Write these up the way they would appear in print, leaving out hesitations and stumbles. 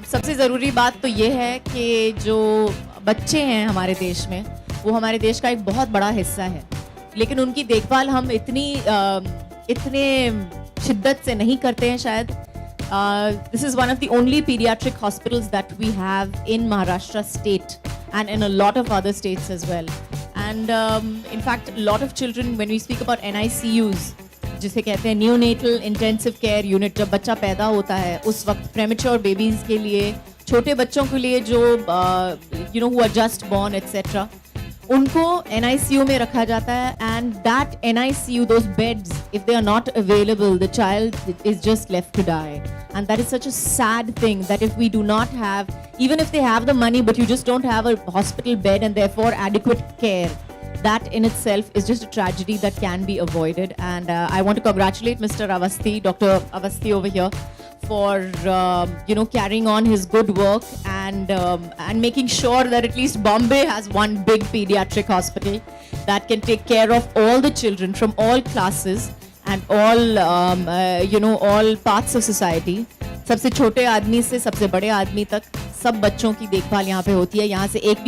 सबसे ज़रूरी बात तो ये है कि जो बच्चे हैं हमारे देश में, वो हमारे देश का एक बहुत बड़ा हिस्सा है, लेकिन उनकी देखभाल हम इतने शिद्दत से नहीं करते हैं शायद. This is one of the only pediatric hospitals that we have in Maharashtra state and in a lot of other states as well. And in fact, a lot of children, when we speak about NICUs, जिसे कहते हैं neonatal intensive care unit, जब बच्चा पैदा होता है उस वक्त प्रेमेच्योर बेबीज़ के लिए, छोटे बच्चों के लिए जो you know who are just born etcetera, उनको NICU में रखा जाता है. And that NICU, those beds, if they are not available, the child is just left to die. And that is such a sad thing that if we do not have, even if they have the money, but you just don't have a hospital bed and therefore adequate care, that in itself is just a tragedy that can be avoided. And I want to congratulate Mr. Avasthi, Dr. Avasthi over here, for carrying on his good work and making sure that at least Bombay has one big pediatric hospital that can take care of all the children from all classes and all parts of society. सबसे छोटे आदमी से सबसे बड़े आदमी तक सब बच्चों की देखभाल यहाँ पे होती है. यहाँ से एक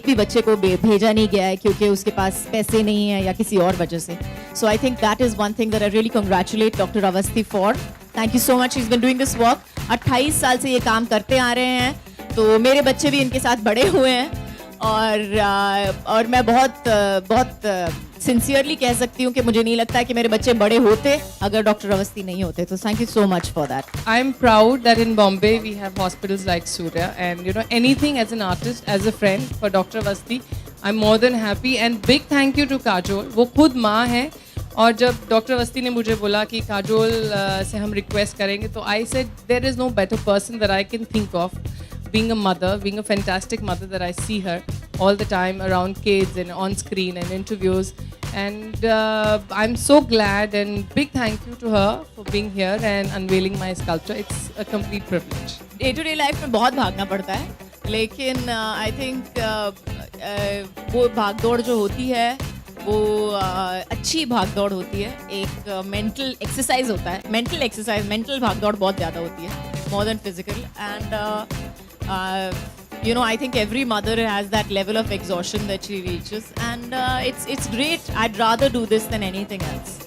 भी बच्चे को भेजा नहीं गया है क्योंकि उसके पास पैसे नहीं है या किसी और वजह से. So I think that is one thing that I really congratulate Dr. Avasthi for. Thank you so much. He's been doing this work. 28 साल से ये काम करते आ रहे हैं, तो मेरे बच्चे भी इनके साथ बड़े हुए हैं. और मैं बहुत सिंसियरली कह सकती हूँ कि मुझे नहीं लगता है कि मेरे बच्चे बड़े होते अगर डॉक्टर अवस्थी नहीं होते. तो thank you so much for that. I am proud that in Bombay we have hospitals like Surya, and anything as an artist, as a friend for Dr. Avasthi, I'm more than happy. And big thank you to Kajol. वो खुद माँ है, और जब doctor Awasthi ने मुझे बोला कि काजोल से हम रिक्वेस्ट करेंगे, तो I said there is no better person that I can think of, being a mother, being a fantastic mother, that I see her all the time around kids and on screen and interviews. And I'm so glad, and big thank you to her for being here and unveiling my sculpture. It's a complete privilege. Day to day life में बहुत भागना पड़ता है, लेकिन I think वो भागदौड़ जो होती है वो अच्छी भागदौड़ होती है. एक मेंटल एक्सरसाइज होता है, मेंटल भागदौड़ बहुत ज़्यादा होती है, more than physical. And I think every mother has that level of exhaustion that she reaches, and it's great. I'd rather do this than anything else.